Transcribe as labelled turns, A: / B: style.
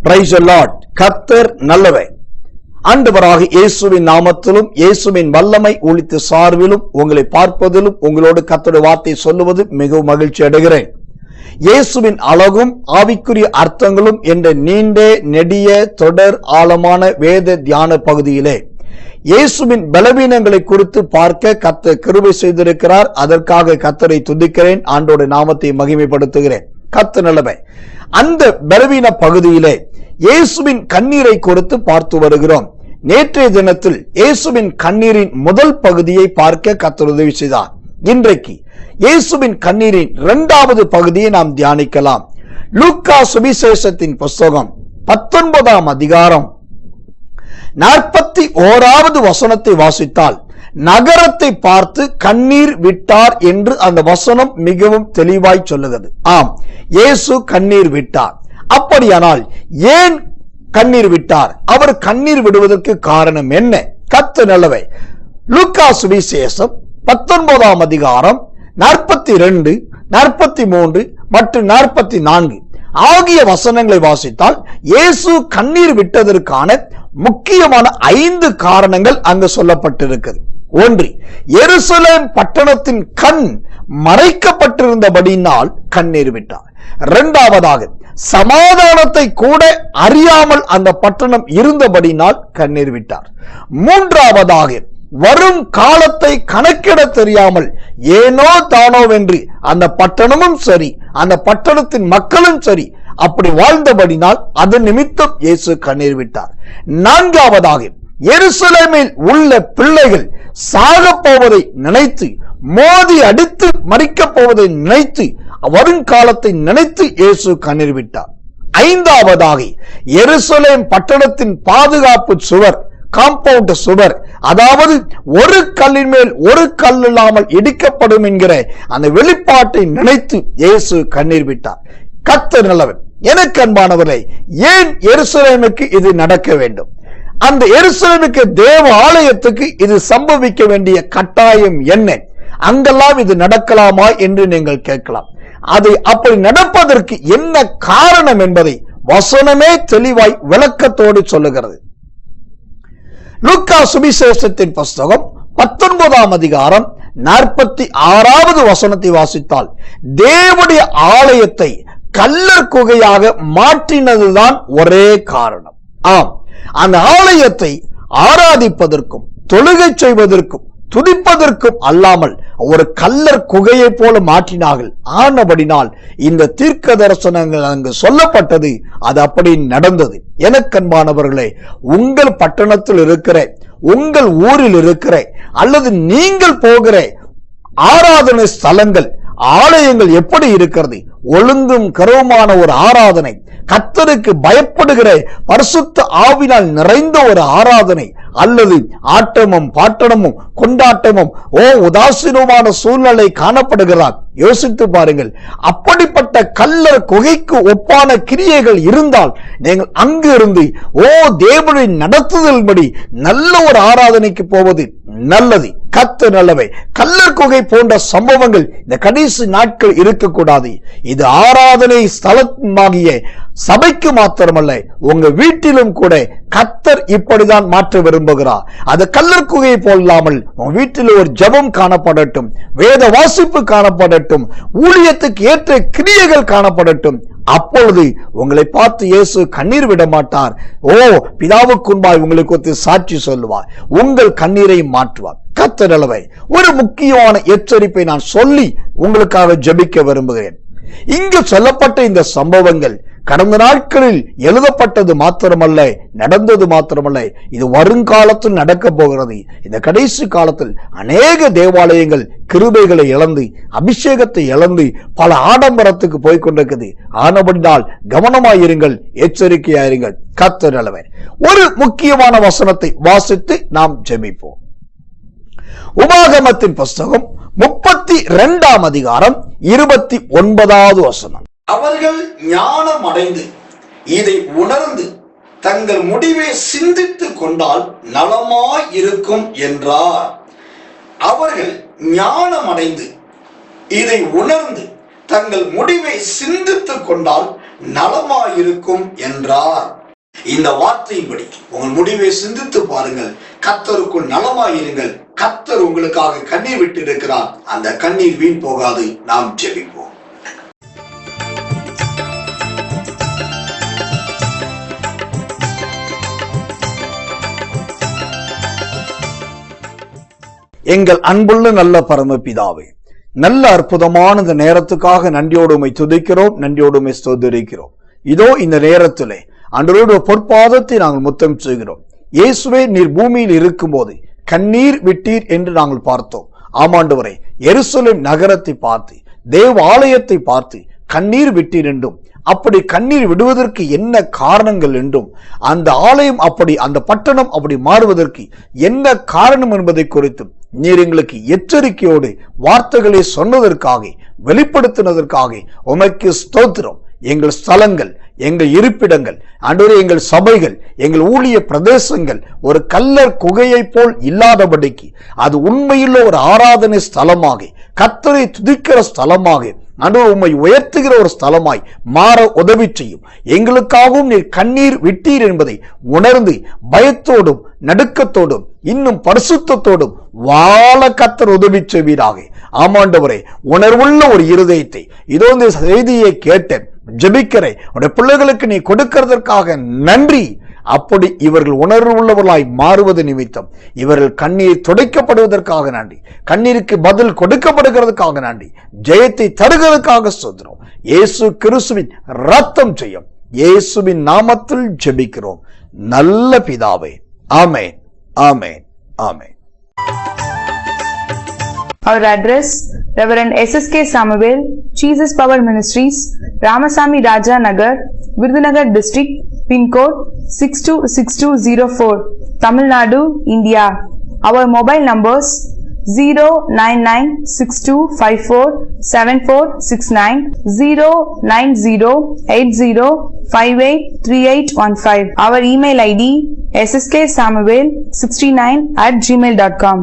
A: Praise the Lord. கர்த்தர் நல்லவர். ஆண்டவராக இயேசுவின் நாமத்திலும் இயேசுவின் வல்லமை ஒளித்து சார்பிலும் உங்களை பார்ப்பதிலும் உங்களோடு கர்த்தருடைய வார்த்தை சொல்லுவது மிகவும் மகிழ்ச்சி அடைகிறேன். இயேசுவின் அழகும் ஆவிக்குரிய அர்த்தங்களும் என்ற நீண்ட நெடிய தொடர் ஆழமான வேத தியான பகுதியிலே இயேசுவின் பலவீனங்களை குறித்து பார்க்க கர்த்தர் கிருபை செய்திருக்கிறார். அதற்காக கர்த்தரை துதிக்கிறேன், ஆண்டோட நாமத்தை மகிமைப்படுத்துகிறேன். கர்த்தர் நல்லவர். அந்த பலவீன பகுதியிலே இயேசுவின் கண்ணீரை குறித்து பார்த்து வருகிறோம். நேற்றைய தினத்தில் இயேசுவின் கண்ணீரின் முதல் பகுதியை பார்க்க கர்த்தர் உதவி செய்தார். இன்றைக்கு இயேசுவின் கண்ணீரின் இரண்டாவது பகுதியை நாம் தியானிக்கலாம். லூக்கா சுவிசேஷத்தின் புஸ்தகம் 19ஆம் அதிகாரம் 41வது வசனத்தை வாசித்தால், நகரத்தை பார்த்து கண்ணீர் விட்டார் என்று அந்த வசனம் மிகவும் தெளிவாய் சொல்லுகிறது. ஆம், இயேசு கண்ணீர் விட்டார். அப்படியானால் ஏன் கண்ணீர் விட்டார்? அவர் கண்ணீர் விடுவதற்கு காரணம் என்ன? கர்த்தர் நல்லவர். லூக்கா சுவிசேஷம் 19ஆம் அதிகாரம் 42, 43 மற்றும் 44 ஆகிய வசனங்களை வாசித்தால் இயேசு கண்ணீர் விட்டதற்கான முக்கியமான 5 காரணங்கள் அங்கு சொல்லப்பட்டிருக்கிறது. 1, எருசலேம் பட்டணத்தின் கண் மறைக்கப்பட்டிருந்தபடியினால் கண்ணீர் விட்டார். 2வதாக, சமாதானத்தை கூட அறியாமல் அந்த பட்டணம் இருந்தபடினால் கண்ணீர் விட்டார். 3வதாக, வரும் காலத்தை கணக்கிட தெரியாமல் ஏனோ தானோவென்று அந்த பட்டணமும் சரி அந்த பட்டணத்தின் மக்களும் சரி அப்படி வாழ்ந்தபடினால் அது நிமித்தம் இயேசு கண்ணீர் விட்டார். 4வதாக, எருசலேமில் உள்ள பிள்ளைகள் சாகப் போவதை நினைத்து, மோதி அடித்து மறிக்கப் போவதை நினைத்து, வருங்காலத்தை நினைத்து இயேசு கண்ணீர் விட்டார். 5வதாக, எருசலேம் பட்டணத்தின் பாதுகாப்பு சுவர், காம்பவுண்ட் சுவர், அதாவது ஒரு கல்லின் மேல் ஒரு கல் இல்லாமல் இடிக்கப்படும் என்கிற அந்த வெளிப்பாட்டை நினைத்து இயேசு கண்ணீர் விட்டார். கர்த்தர் நல்லவர். எனக்கு அன்பானவர்களே, ஏன் எருசலேமுக்கு இது நடக்க வேண்டும்? அந்த எருசலேமுக்கு, தேவ ஆலயத்துக்கு இது சம்பவிக்க வேண்டிய கட்டாயம் என்ன? அங்கெல்லாம் இது நடக்கலாமா என்று நீங்கள் கேட்கலாம். அது அப்படி நடப்பதற்கு என்ன காரணம் என்பதை வசனமே தெளிவாய் விளக்கத்தோடு சொல்லுகிறது. லூக்கா சுவிசேஷத்தின் புஸ்தகம் 19ஆம் அதிகாரம் 46வது வசனத்தை வாசித்தால், தேவனுடைய ஆலயத்தை கல்லர் குகையாக மாற்றினதுதான் ஒரே காரணம். ஆம், அந்த ஆலயத்தை ஆராதிப்பதற்கும் தொழுகை செய்வதற்கும் துதிப்பதற்கும் அல்லாமல் ஒரு கல்லர் குகையை போல மாற்றினார்கள். ஆனபடினால் இந்த தீர்க்க தரிசனங்கள் அங்கு சொல்லப்பட்டது, அது அப்படி நடந்தது. எனக்கன்பானவர்களே, உங்கள் பட்டணத்தில் இருக்கிற, உங்கள் ஊரில் இருக்கிற, அல்லது நீங்கள் போகிற ஆராதனை ஸ்தலங்கள், ஆலயங்கள் எப்படி இருக்கிறது? ஒழுங்கும் கருவுமான ஒரு ஆராதனை, கர்த்தருக்கு பயப்படுகிற பரிசுத்த ஆவினால் நிறைந்த ஒரு ஆராதனை, அல்லது ஆட்டமும் பாட்டனமும் கொண்டாட்டமும் உதாசீனமான சூழ்நிலை காணப்படுகிறார். யோசித்து பாருங்கள். அப்படிப்பட்ட கல்லர் குகைக்கு ஒப்பான கிரியைகள் இருந்தால் நீங்கள் அங்கு இருந்து தேவனை நடத்துதல்படி நல்ல ஒரு ஆராதனைக்கு போவது நல்லது. கர்த்தர் நல்லவை. கல்லர் குகை போன்ற சம்பவங்கள் இந்த கடைசி நாட்கள் இருக்கக்கூடாது. இது ஆராதனை ஸ்தலமாகிய சபைக்கு மாத்திரமல்ல, உங்க வீட்டிலும் கூட கர்த்தர் இப்படிதான் மாற்ற விரும்புகிறார். அது கல்லர் குகையை போல்லாமல் உங்க வீட்டில் ஒரு ஜெபம் காணப்படட்டும், வேத வாசிப்பு காணப்படட்டும், ஊழியத்துக்கு ஏற்ற கிரியைகள் காணப்படட்டும். அப்பொழுது உங்களை பார்த்து இயேசு கண்ணீர் விட மாட்டார். பிதாவுக்கு முன்பாய் உங்களுக்கு சாட்சி சொல்லுவார், உங்கள் கண்ணீரை மாற்றுவார். கர்த்தர் நல்லவர். ஒரு முக்கியமான எச்சரிப்பை நான் சொல்லி உங்களுக்காக ஜெபிக்க விரும்புகிறேன். இங்கு சொல்லப்பட்ட இந்த சம்பவங்கள் கடந்த நாட்களில் எழுதப்பட்டது மாத்திரமல்ல, நடந்தது மாத்திரமல்ல, இது வருங்காலத்தில் நடக்க போகிறது. இந்த கடைசி காலத்தில் அநேக தேவாலயங்கள் கிருபைகளை இழந்து, அபிஷேகத்தை இழந்து பல ஆடம்பரத்துக்கு போய்கொண்டிருக்குது. ஆனபடினால் கவனமாயிருங்கள், எச்சரிக்கையாயிருங்கள். கர்த்தர் நல்லவர். ஒரு முக்கியமான வசனத்தை வாசித்து நாம் ஜெபிப்போம். உபாகமத்தின் புஸ்தகம் 32ஆம் அதிகாரம் 29வது வசனம்.
B: அவர்கள் ஞானம் அடைந்து இதை உணர்ந்து தங்கள் முடிவை சிந்தித்துக் கொண்டால் நலமாய் இருக்கும் என்றார். அவர்கள் ஞானம் அடைந்து இதை உணர்ந்து தங்கள் முடிவை சிந்தித்துக் கொண்டால் நலமாயிருக்கும் என்றார். இந்த வார்த்தையின்படி உங்கள் முடிவை சிந்தித்து பாருங்கள். கர்த்தருக்குள் நலமாயிருங்கள். கர்த்தர் உங்களுக்காக கண்ணீர் விட்டு இருக்கிறார். அந்த கண்ணீர் வீண் போகாது. நாம் ஜெபிப்போம்.
A: எங்கள் அன்புள்ள நல்ல பரமபிதாவே, நல்ல அற்புதமான இந்த நேரத்துக்காக நன்றியோடு உம்மை துதிக்கிறோம், நன்றியோடு உம்மை ஸ்தோத்திரிக்கிறோம். இதோ இந்த நேரத்திலே ஆண்டவருடைய பொற்பாதத்தை நாங்கள் முத்தம் செய்கிறோம். இயேசுவே, நீர் பூமியில் இருக்கும்போது கண்ணீர் விட்டீர் என்று நாங்கள் பார்த்தோம். ஆமாண்டவரே, எருசலேம் நகரத்தை பார்த்து, தேவ ஆலயத்தை பார்த்து கண்ணீர் விட்டீர் என்றும், அப்படி கண்ணீர் விடுவதற்கு என்ன காரணங்கள் என்றும், அந்த ஆலயம் அப்படி, அந்த பட்டணம் அப்படி மாறுவதற்கு என்ன காரணம் என்பதை குறித்தும் நீர் எங்களுக்கு எச்சரிக்கையோடு வார்த்தைகளை சொன்னதற்காக, வெளிப்படுத்தினதற்காக உமக்கு ஸ்தோத்திரம். எங்கள் ஸ்தலங்கள், எங்கள் இருப்பிடங்கள், ஆண்டவரே, எங்கள் சபைகள், எங்கள் ஊழிய பிரதேசங்கள் ஒரு கல்லர் குகையை போல் இல்லாதபடிக்கு அது உண்மையுள்ள ஒரு ஆராதனை ஸ்தலமாக, கர்த்தரை துதிக்கிற ஸ்தலமாக, ஆண்டவர் உம்மை உயர்த்துகிற ஒரு ஸ்தலமாய் மாற உதவி செய்யும். எங்களுக்காகவும் நீர் கண்ணீர் விட்டீர் என்பதை உணர்ந்து பயத்தோடும் நடுக்கத்தோடும் இன்னும் பரிசுத்தத்தோடும் வாழ கர்த்தர் உதவி செய்வீராக. ஆமாண்டவரே, உணர்வுள்ள ஒரு இருதயத்தை இதோ இந்த செய்தியை கேட்டேன், ஜெபிக்கிறேன், உடைய பிள்ளைகளுக்கு நீ கொடுக்கிறதற்காக நன்றி. அப்படி இவர்கள் உணர்வு உள்ளவர்களாய் மாறுவது நிமித்தம் இவர்கள் கண்ணீர் துடைக்கப்படுவதற்காக நன்றி, கண்ணீருக்கு பதில் கொடுக்கப்படுகிறதுக்காக நன்றி, ஜெயத்தை தருகிறதுக்காக ஸ்தோத்திரம். இயேசு கிறிஸ்துவின் ரத்தம் செய்யும் இயேசுவின் நாமத்தில் ஜெபிக்கிறோம் நல்ல பிதாவே. ஆமென், ஆமென், ஆமென்.
C: Our address: Reverend SSK Samuel, Jesus Power Ministries, Ramasamy Raja Nagar, Virudhunagar District, Pin Code 626204, Tamil Nadu, India. Our mobile numbers: 09962547469, 09080583815. Our email ID: ssksamuel69@gmail.com.